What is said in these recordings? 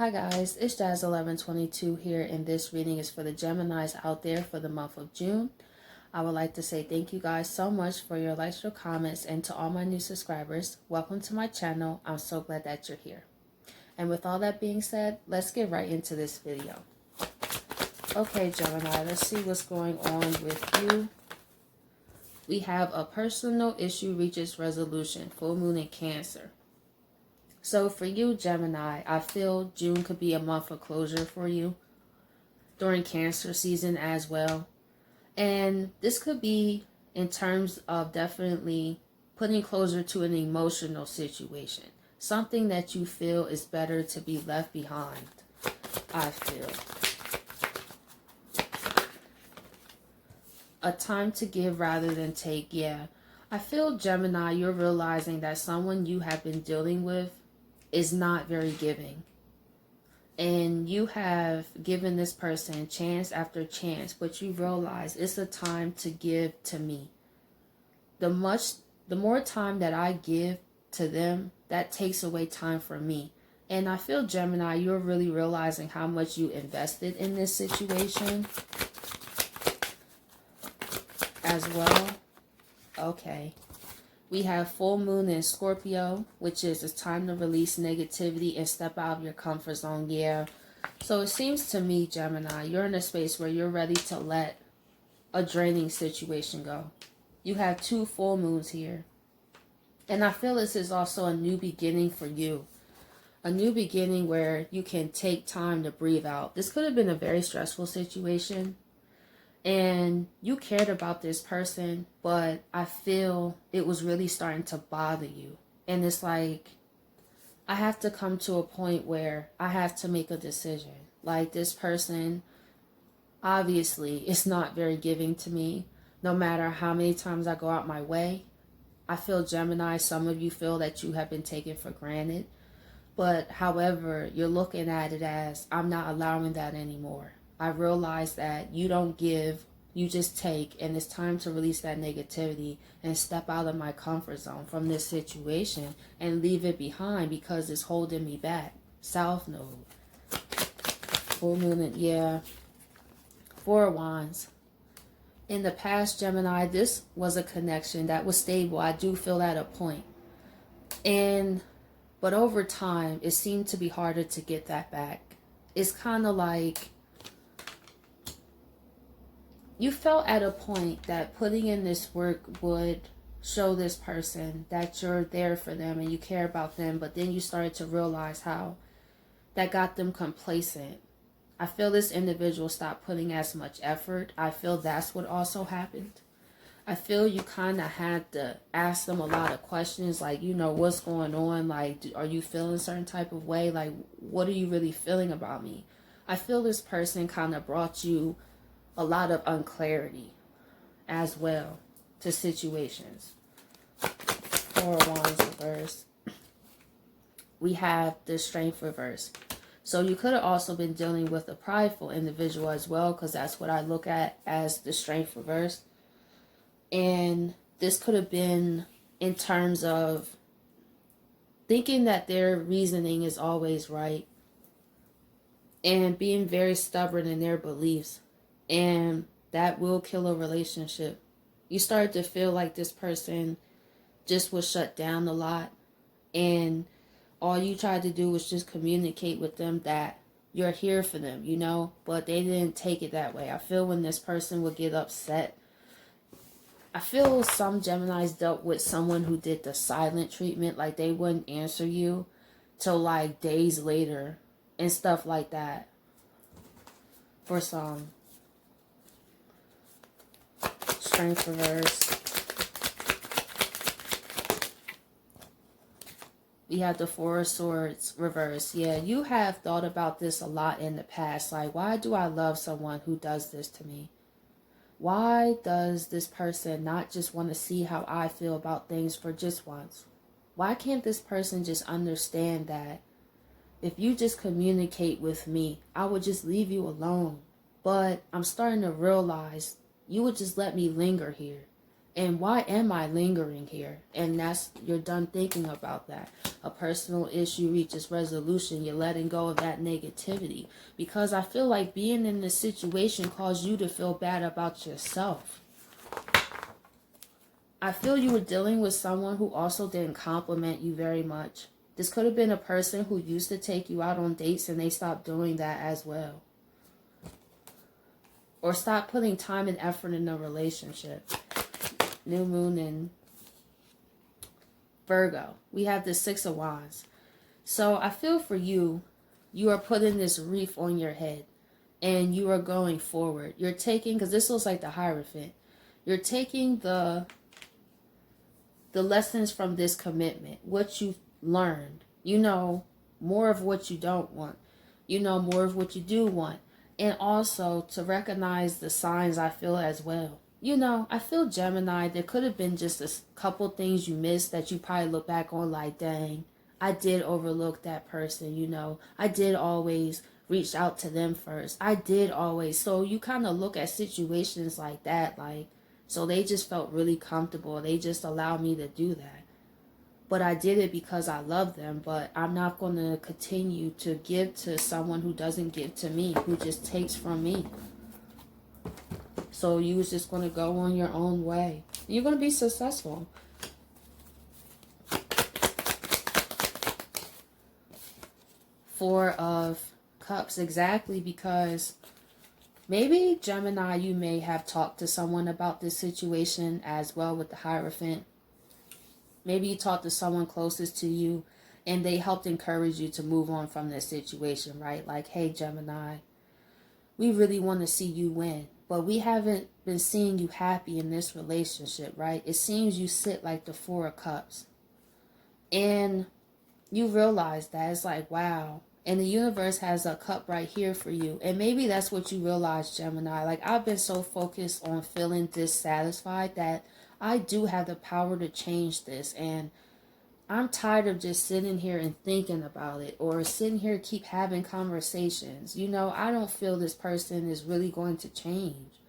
Hi guys, it's Jazz1122 here, and this reading is for the Geminis out there for the month of June. I would like to say thank you guys so much for your likes, your comments, and to all my new subscribers, welcome to my channel. I'm so glad that you're here. And with all that being said, let's get right into this video. Okay, Gemini, let's see what's going on with you. We have a personal issue reaches resolution, full moon in Cancer. So for you, Gemini, I feel June could be a month of closure for you during Cancer season as well. And this could be in terms of definitely putting closure to an emotional situation. Something that you feel is better to be left behind, I feel. A time to give rather than take, yeah. I feel, Gemini, you're realizing that someone you have been dealing with is not very giving, and you have given this person chance after chance, but you realize it's a time to give to me. The more time that I give to them, that takes away time for me. And I feel, Gemini, you're really realizing how much you invested in this situation as well. Okay. We have full moon in Scorpio, which is it's time to release negativity and step out of your comfort zone. Yeah. So it seems to me, Gemini, you're in a space where you're ready to let a draining situation go. You have 2 full moons here. And I feel this is also a new beginning for you. A new beginning where you can take time to breathe out. This could have been a very stressful situation, and you cared about this person, but I feel it was really starting to bother you. And it's like, I have to come to a point where I have to make a decision. Like, this person obviously is not very giving to me, no matter how many times I go out my way. I feel, Gemini, some of you feel that you have been taken for granted. But however, you're looking at it as, I'm not allowing that anymore. I realize that you don't give, you just take, and it's time to release that negativity and step out of my comfort zone from this situation and leave it behind because it's holding me back. South Node. Full moon, yeah. 4 of Wands. In the past, Gemini, this was a connection that was stable. I do feel at a point. But over time, it seemed to be harder to get that back. It's kind of like you felt at a point that putting in this work would show this person that you're there for them and you care about them, but then you started to realize how that got them complacent. I feel this individual stopped putting as much effort. I feel that's what also happened. I feel you kind of had to ask them a lot of questions, like, you know, what's going on? Like, are you feeling a certain type of way? Like, what are you really feeling about me? I feel this person kind of brought you a lot of unclarity as well to situations. 4 of Wands reverse. We have the Strength reverse. So you could have also been dealing with a prideful individual as well, because that's what I look at as the Strength reverse. And this could have been in terms of thinking that their reasoning is always right and being very stubborn in their beliefs. And that will kill a relationship. You start to feel like this person just was shut down a lot, and all you tried to do was just communicate with them that you're here for them, you know, but they didn't take it that way. I feel when this person would get upset, I feel some Geminis dealt with someone who did the silent treatment, like they wouldn't answer you till like days later and stuff like that. For some. Strength reverse. We have the 4 of Swords reverse. Yeah, you have thought about this a lot in the past. Like, why do I love someone who does this to me? Why does this person not just want to see how I feel about things for just once? Why can't this person just understand that if you just communicate with me, I would just leave you alone? But I'm starting to realize you would just let me linger here. And why am I lingering here? And you're done thinking about that. A personal issue reaches resolution. You're letting go of that negativity. Because I feel like being in this situation caused you to feel bad about yourself. I feel you were dealing with someone who also didn't compliment you very much. This could have been a person who used to take you out on dates and they stopped doing that as well. Or stopped putting time and effort in a relationship. New moon in Virgo. We have the Six of Wands. So I feel for you, you are putting this wreath on your head and you are going forward. You're taking, because this looks like the Hierophant, you're taking the lessons from this commitment, what you've learned. You know more of what you don't want. You know more of what you do want. And also to recognize the signs, I feel, as well. You know, I feel, Gemini, there could have been just a couple things you missed that you probably look back on like, dang, I did overlook that person, you know. I did always reach out to them first. I did always. So you kind of look at situations like that, like, so they just felt really comfortable. They just allowed me to do that. But I did it because I love them. But I'm not going to continue to give to someone who doesn't give to me, who just takes from me. So you was just going to go on your own way. You're going to be successful. Four of Cups, exactly, because maybe, Gemini, you may have talked to someone about this situation as well with the Hierophant. Maybe you talked to someone closest to you and they helped encourage you to move on from this situation, right? Like, hey, Gemini, we really want to see you win, but we haven't been seeing you happy in this relationship, right? It seems you sit like the Four of Cups. And you realize that it's like, wow. And the universe has a cup right here for you. And maybe that's what you realize, Gemini. Like, I've been so focused on feeling dissatisfied that I do have the power to change this. And I'm tired of just sitting here and thinking about it, or sitting here keep having conversations. You know, I don't feel this person is really going to change.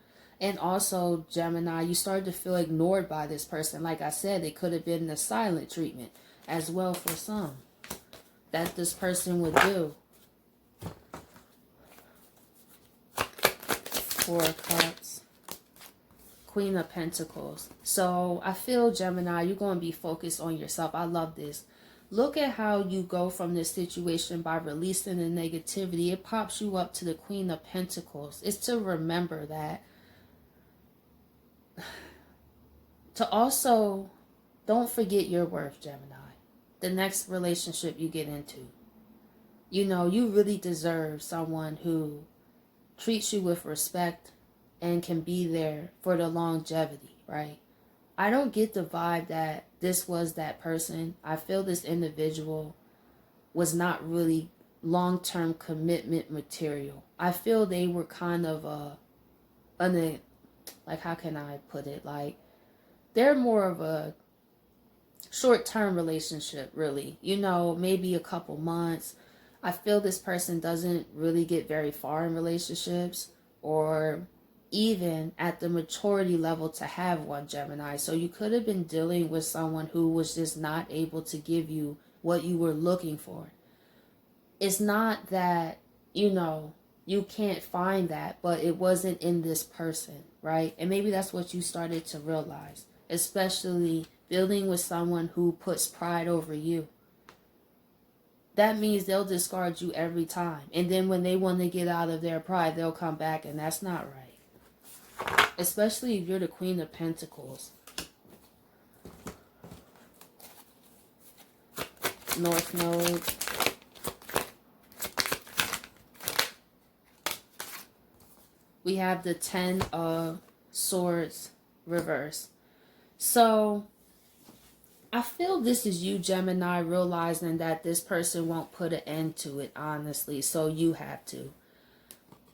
And also, Gemini, you started to feel ignored by this person. Like I said, it could have been the silent treatment as well for some that this person would do. Four of Cups. Queen of Pentacles. So I feel, Gemini, you're going to be focused on yourself. I love this. Look at how you go from this situation by releasing the negativity. It pops you up to the Queen of Pentacles. It's to remember that. To also, don't forget your worth, Gemini. The next relationship you get into, you know, you really deserve someone who treats you with respect and can be there for the longevity, right? I don't get the vibe that this was that person. I feel this individual was not really long-term commitment material. I feel they were kind of like, how can I put it? Like, they're more of a short-term relationship, really. You know, maybe a couple months. I feel this person doesn't really get very far in relationships, or even at the maturity level to have one, Gemini. So you could have been dealing with someone who was just not able to give you what you were looking for. It's not that, you know, you can't find that, but it wasn't in this person, right? And maybe that's what you started to realize, especially building with someone who puts pride over you. That means they'll discard you every time. And then when they want to get out of their pride, they'll come back, and that's not right. Especially if you're the Queen of Pentacles. North Node. We have the Ten of Swords reverse. So I feel this is you, Gemini, realizing that this person won't put an end to it, honestly. So you have to.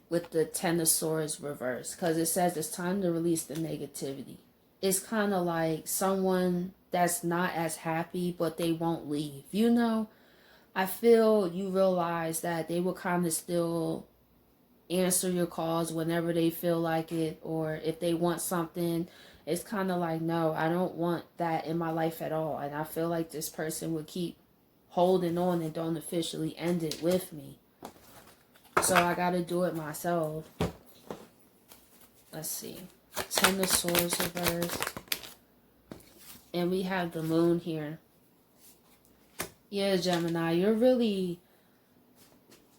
With the Ten of Swords reverse. Because it says it's time to release the negativity. It's kind of like someone that's not as happy, but they won't leave. You know? I feel you realize that they will kind of still answer your calls whenever they feel like it. Or if they want something, it's kind of like, no, I don't want that in my life at all. And I feel like this person would keep holding on and don't officially end it with me. So I got to do it myself. Let's see. 10 of Swords reversed. And we have the Moon here. Yeah, Gemini, you're really...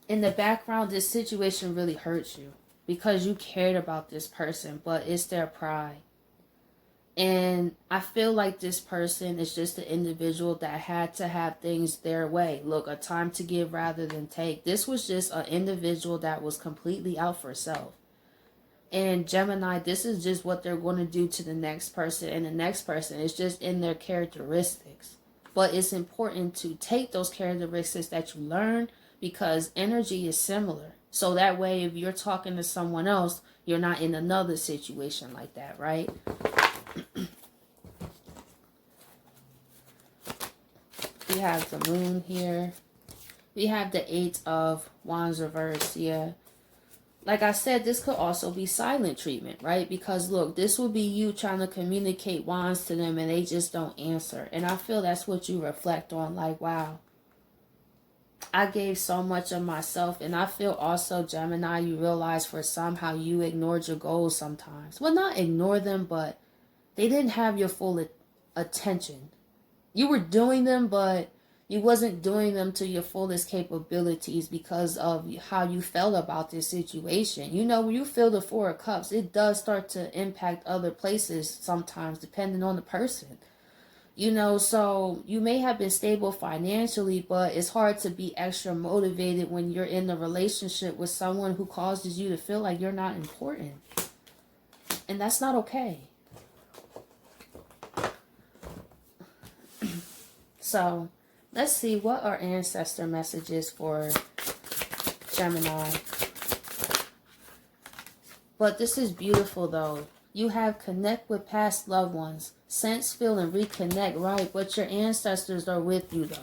in the background, this situation really hurts you. Because you cared about this person, but it's their pride. And I feel like this person is just an individual that had to have things their way. Look, a time to give rather than take. This was just an individual that was completely out for self. And Gemini, this is just what they're going to do to the next person. And the next person is just in their characteristics. But it's important to take those characteristics that you learn, because energy is similar. So that way, if you're talking to someone else, you're not in another situation like that, right? We have the Moon here. We have the 8 of Wands reversed, yeah. Like I said, this could also be silent treatment, right? Because look, this would be you trying to communicate wands to them and they just don't answer. And I feel that's what you reflect on, like, wow, I gave so much of myself. And I feel also, Gemini, you realize for somehow you ignored your goals sometimes. Well, not ignore them, but they didn't have your full attention. You were doing them, but you wasn't doing them to your fullest capabilities because of how you felt about this situation. You know, when you feel the 4 of Cups, it does start to impact other places sometimes, depending on the person. You know, so you may have been stable financially, but it's hard to be extra motivated when you're in a relationship with someone who causes you to feel like you're not important. And that's not okay. So, let's see, what are ancestor messages for Gemini? But this is beautiful, though. You have connect with past loved ones. Sense, feel, and reconnect, right? But your ancestors are with you, though.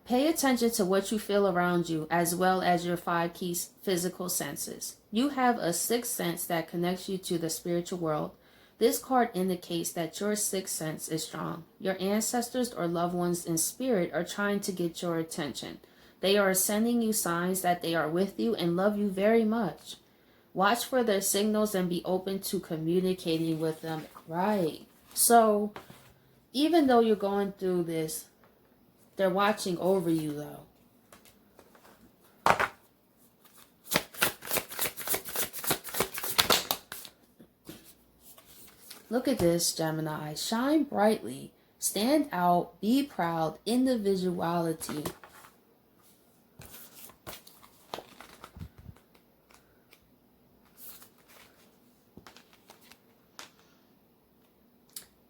Pay attention to what you feel around you, as well as your 5 key physical senses. You have a 6th sense that connects you to the spiritual world. This card indicates that your 6th sense is strong. Your ancestors or loved ones in spirit are trying to get your attention. They are sending you signs that they are with you and love you very much. Watch for their signals and be open to communicating with them. Right. So, even though you're going through this, they're watching over you, though. Look at this, Gemini. Shine brightly. Stand out. Be proud. Individuality.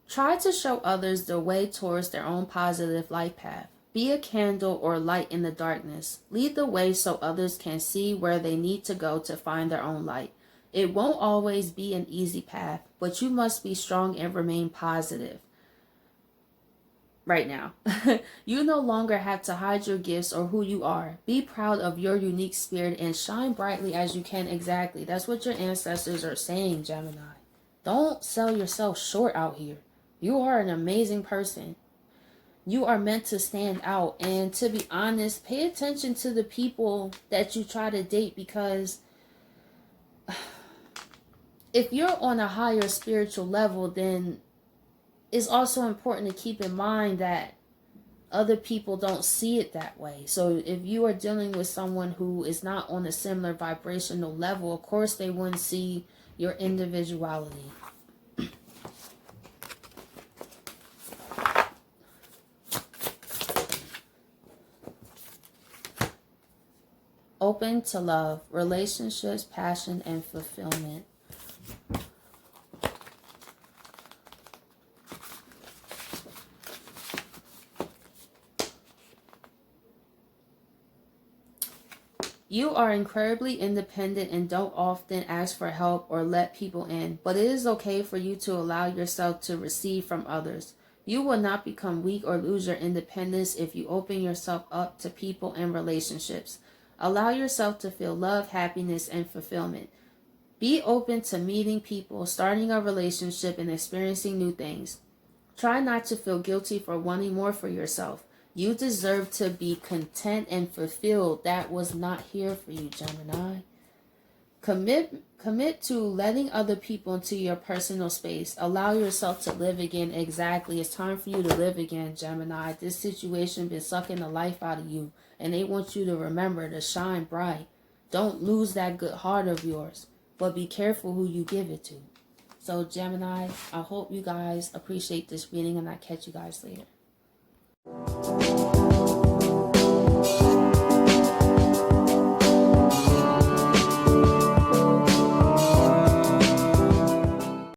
Try to show others the way towards their own positive light path. Be a candle or light in the darkness. Lead the way so others can see where they need to go to find their own light. It won't always be an easy path, but you must be strong and remain positive. Right now, you no longer have to hide your gifts or who you are. Be proud of your unique spirit and shine brightly as you can. Exactly. That's what your ancestors are saying, Gemini. Don't sell yourself short out here. You are an amazing person. You are meant to stand out. And to be honest, pay attention to the people that you try to date, because if you're on a higher spiritual level, then it's also important to keep in mind that other people don't see it that way. So if you are dealing with someone who is not on a similar vibrational level, of course they wouldn't see your individuality. Open to love, relationships, passion, and fulfillment. You are incredibly independent and don't often ask for help or let people in, but it is okay for you to allow yourself to receive from others. You will not become weak or lose your independence if you open yourself up to people and relationships. Allow yourself to feel love, happiness, and fulfillment. Be open to meeting people, starting a relationship, and experiencing new things. Try not to feel guilty for wanting more for yourself. You deserve to be content and fulfilled. That was not here for you, Gemini. Commit to letting other people into your personal space. Allow yourself to live again. Exactly. It's time for you to live again, Gemini. This situation been sucking the life out of you, and they want you to remember to shine bright. Don't lose that good heart of yours, but be careful who you give it to. So, Gemini, I hope you guys appreciate this reading, and I'll catch you guys later.